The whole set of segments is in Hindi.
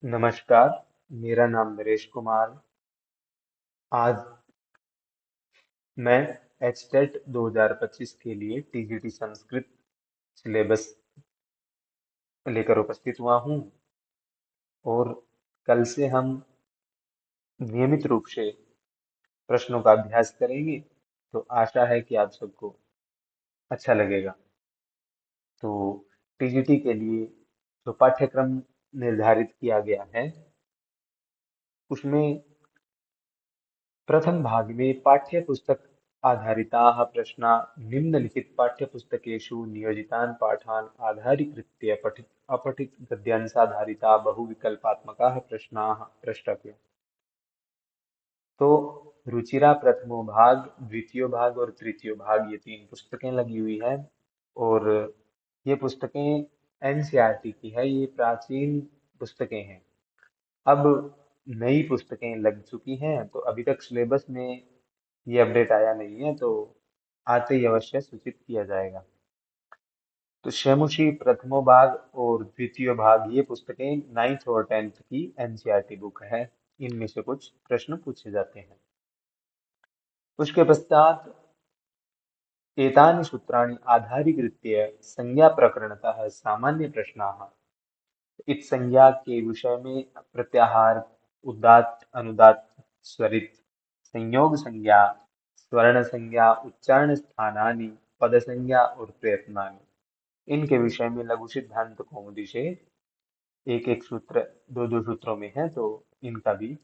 नमस्कार, मेरा नाम नरेश कुमार। आज मैं एचटेट 2025 के लिए टीजीटी संस्कृत सिलेबस लेकर उपस्थित हुआ हूँ और कल से हम नियमित रूप से प्रश्नों का अभ्यास करेंगे। तो आशा है कि आप सबको अच्छा लगेगा। तो टीजीटी के लिए जो पाठ्यक्रम निर्धारित किया गया है उसमें प्रथम भाग में पाठ्यपुस्तक आधारिताः प्रश्ना निम्नलिखित पाठ्यपुस्तकेषु नियोजितान् पाठान् आधारीकृत्य पठित अपठित गद्यांशाधारिता बहुविकल्पात्मकाः प्रश्नाः प्रष्टव्य। तो रुचिरा प्रथमो भाग, द्वितीय भाग और तृतीय भाग, ये तीन पुस्तकें लगी हुई है। और ये पुस्तकें एनसीईआरटी की है, ये प्राचीन पुस्तकें हैं। अब नई पुस्तकें लग चुकी हैं, तो अभी तक सिलेबस में ये अपडेट आया नहीं है, तो आते ही अवश्य सूचित किया जाएगा। तो शैमुशी प्रथमो भाग और द्वितीय भाग, ये पुस्तकें 9th और 10th की एनसीईआरटी बुक है। इनमें से कुछ प्रश्न पूछे जाते हैं। उसके पश्चात एतानि सूत्राणि आधारीकृत्य संज्ञाप्रकरणतः सामान्य प्रश्नाः। इस संज्ञा के विषय में प्रत्याहार, उदात्त, अनुदात्त, स्वरित, संयोग संज्ञा, स्वर्ण संज्ञा, उच्चारण स्थानानि, पद संज्ञा और प्रयत्नानि, इनके विषय में लघु सिद्धांत कौमुदी से एक एक सूत्र दो दो सूत्रों में है, तो इनका भी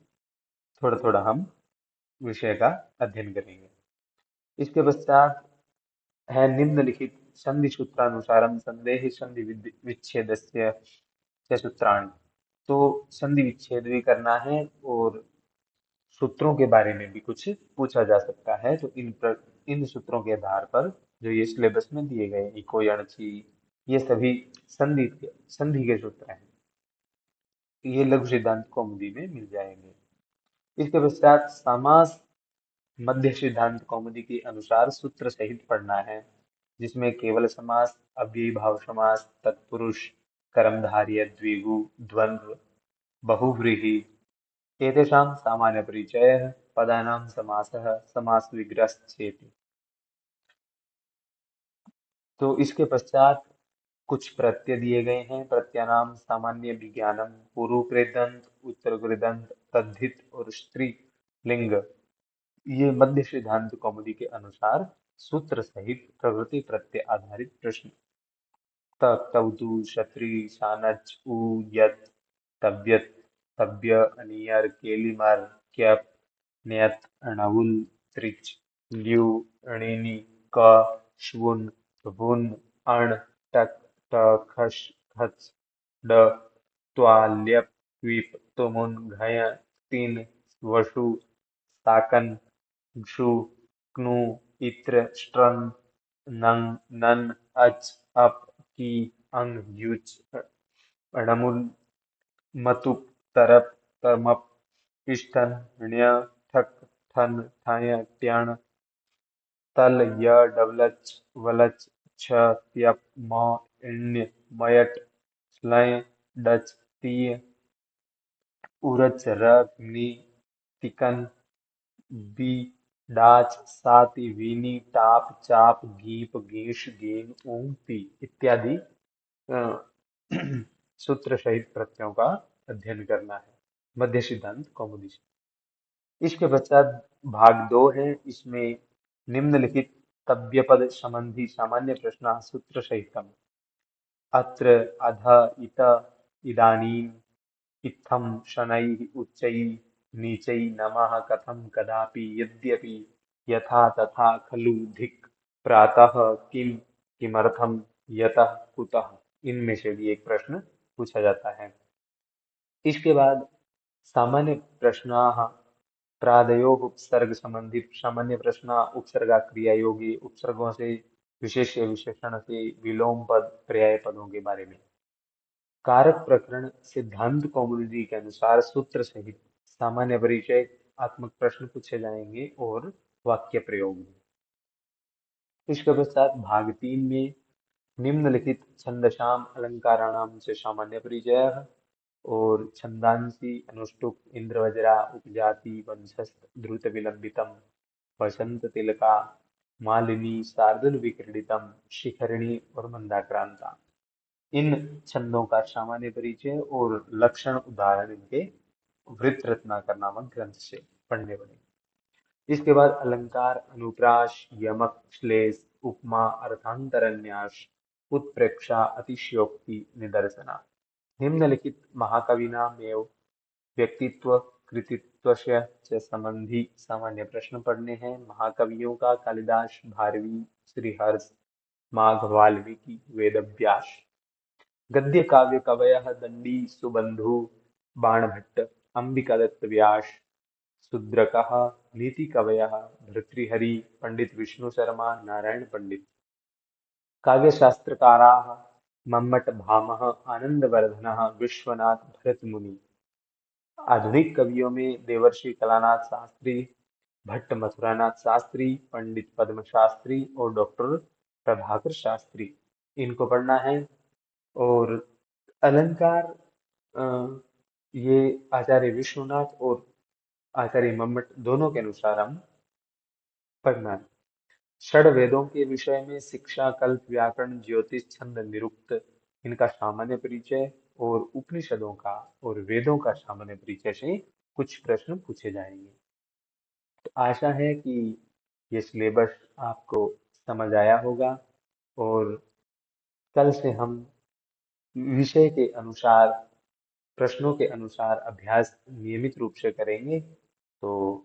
थोड़ा थोड़ा हम विषय का अध्ययन करेंगे। इसके पश्चात है निम्नलिखित संधि सूत्रानुसारम संदेह संधि विच्छेदस्य च सूत्राणि। तो संधि विच्छेद भी करना है और सूत्रों के बारे में भी कुछ पूछा जा सकता है। तो इन सूत्रों के आधार पर जो ये सिलेबस में दिए गए इको यणचि, ये सभी संधि के सूत्र हैं। ये लघु सिद्धांत कौमुदी में मिल जाएंगे। इसके पश्चात समास मध्य सिद्धांत कौमुदी के अनुसार सूत्र सहित पढ़ना है, जिसमें केवल समास, अव्ययीभाव समास, तत्पुरुष, कर्मधारय, द्विगु, द्वंद्व, बहुव्रीहि, एतेषां सामान्यपरिचयः, पदानां समासः, समासविग्रहश्चेति। तो इसके पश्चात कुछ प्रत्यय दिए गए हैं। प्रत्ययानाम सामान्य विज्ञानम, पूर्व कृदंत, उत्तर कृदंत, तद्धित और स्त्रीलिंग, ये मध्य सिद्धांत कौमुदी के अनुसार सूत्र सहित प्रवृत्ति प्रत्यय आधारित प्रश्न। तवतु, क्षत्रि, शानच, उ, यत, तव्यत, तव्य, अनियर, केलिमर, क्यप, नियत, अणवुल, त्रिच, ल्यू, अणिनि, क, श्वुन, वुन, अण, टक, ट, खश, खच, ड, त्वा, ल्यप, क्विप, तुमुन, घय, तिन, वसु, साकन, क्षु, क्नु, इत्र, स्त्रन, नंग, नन, अच, अप, की, अंग, युच, अणमुल, मतुप, तरप, तमप, इष्टन, ण्य, ठक, ठन, ठय, ट्यण, तल, य, डबलच, वलच, छ, त्यप, म, इण्य, मयट, स्लय, डच, तीय, उरच, र, नी, तिकन, बी, डाच, साति, वीनी, टाप, चाप, गीप, गीश, गीन, ऊं, पी इत्यादि अ, सूत्र सहित प्रत्ययों का अध्ययन करना है मध्य सिद्धांत कौमुदी से। इसके पश्चात भाग 2 है। इसमें निम्नलिखित तव्यपद संबंधी सामान्य प्रश्न सूत्र सहितम। अत्र, अध, इत, इदानीं, इत्थं, शनैः, उच्चैः, नीचैः, नमः, कथं, कदापि, यद्यपि, यथा, तथा, खलु, धिक्, प्रातः, किं, किमर्थं, यतः, कुतः, इनमें से भी एक प्रश्न पूछा जाता है। इसके बाद सामान्य प्रश्नाः प्रादयोः उपसर्ग संबंधी सामान्य प्रश्न, उपसर्गा क्रिया योगी, उपसर्गों से विशेष्य विशेषण से विलोम पद पर्याय पदों के बारे में। कारक प्रकरण सिद्धांत कौमुदी के अनुसार सूत्र सहित सामान्य परिचय आत्मक प्रश्न पूछे जाएंगे और वाक्य प्रयोग। इसके पश्चात भाग 3 में निम्नलिखित छंदसाम अलंकाराणाम से सामान्य परिचय, और छंदांसि अनुष्टुप इंद्रवज्रा उपजाति वंशस्त द्रुत विलंबितम वसंत तिलका मालिनी शार्दुल विक्रीडितम शिखरिणी और मंदाक्रांता। इन छंदों का सामान्य परिचय और लक्षण उदाहरण इनके वृत्त रत्नाकर नामक ग्रंथ से पढ़ने पड़ेंगे। इसके बाद अलंकार, अनुप्रास, यमक, श्लेष, उपमा, अर्थांतरन्यास, उत्प्रेक्षा, अतिशयोक्ति, निदर्शना। निम्नलिखित महाकविनामेव व्यक्तित्व कृतित्वस्य च संबंधी सामान्य प्रश्न पढ़ने हैं। महाकवियों का कालिदास, भारवी, श्रीहर्ष, माघ, वाल्मीकि, वेदव्यास। गद्य काव्य कवयः दंडी, सुबंधु, बाणभट्ट, अंबिकादत्त व्यास, शूद्रकः। नीति कवयः भर्तृहरि, पंडित विष्णु शर्मा, नारायण पंडित। काव्य शास्त्रकाराः मम्मट भामह, आनंदवर्धनः, विश्वनाथ भरत मुनि। आधुनिक कवियों में देवर्षि कलानाथ शास्त्री, भट्ट मथुरानाथ शास्त्री, पंडित पद्म शास्त्री और डॉक्टर प्रभाकर शास्त्री, इनको पढ़ना है। और अलंकार, अ, ये आचार्य विश्वनाथ और आचार्य मम्मट दोनों के अनुसार हम पढ़ना है। षड वेदों के विषय में शिक्षा, कल्प, व्याकरण, ज्योतिष, छंद, निरुक्त, इनका सामान्य परिचय और उपनिषदों का और वेदों का सामान्य परिचय से कुछ प्रश्न पूछे जाएंगे। तो आशा है कि ये सिलेबस आपको समझ आया होगा और कल से हम विषय के अनुसार, प्रश्नों के अनुसार अभ्यास नियमित रूप से करेंगे। तो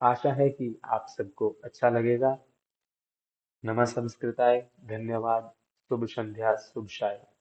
आशा है कि आप सबको अच्छा लगेगा। नमः संस्कृताय, धन्यवाद, शुभ संध्या, शुभ सायं।